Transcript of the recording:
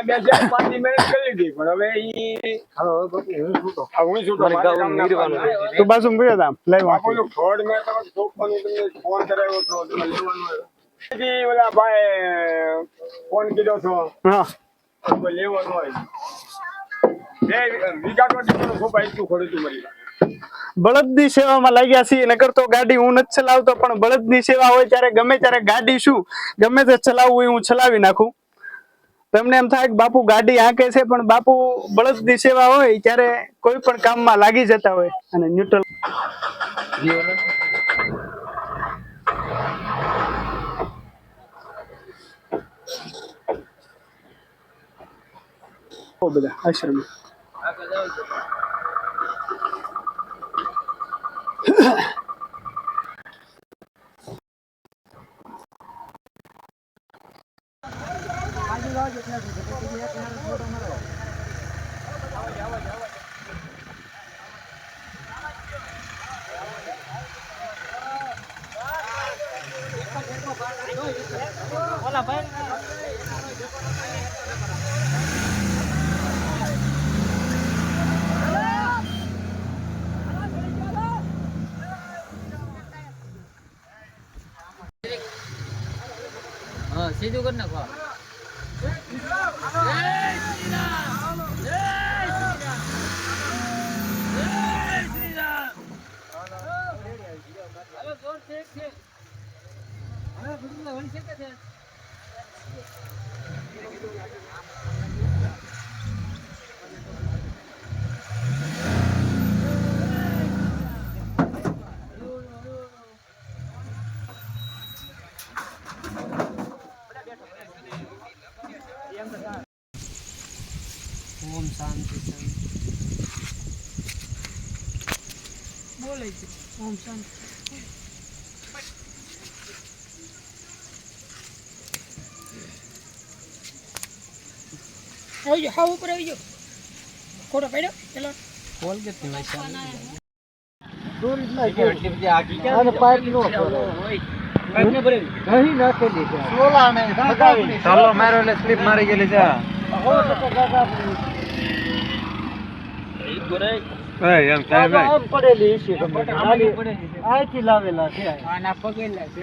બેસ્યા 5 ની મહેનત કરી લીધી પણ હવે ઈ હું છૂટો મારા ગામના તો બાજુ મળ્યો તા લાઈવ બાપુનો ફ્રોડ મેં તમે છોકરાને તમને ફોન કરાવ્યો હતો તમે લેવાનો ઈ ઓલા ભાઈ ફોન કીધો છો હા તો લેવાનો હોય વિગાટો ટીનો સોપા એટલું ખોડું તું મરી બળદની સેવામાં લાગ્યા છીએ નકર તો ગાડી હું નથી ચલાવતો પણ બળદની સેવા હોય ત્યારે ગમે ત્યારે ગાડી શું ગમે તે ચલાવવું હોય હું ચલાવી નાખું તમને એમ થાય કે બાપુ ગાડી હાંકે છે પણ બાપુ બળદની સેવા હોય ત્યારે કોઈ પણ કામમાં લાગી જતા હોય અને ન્યુટ્રલ બધા આશ્રમ हाँ सीधू कर नाखो ओम शांति शांति बोले ओम शांति आइयो हाँ ऊपर आइयो कोड़ा पड़ो चलो खोल के तुम ऐसा दूर इतना एटली बजे आगी क्या अरे पाइप नो पाइप ने भरे कहीं ना के ले जा 16 में चलो मारो ले स्लिप मारी गेली जा हो तो गागा एक गोरे ए એમ થાય ભાઈ પડેલી છે આથી લાવેલા છે આના પગેલા છે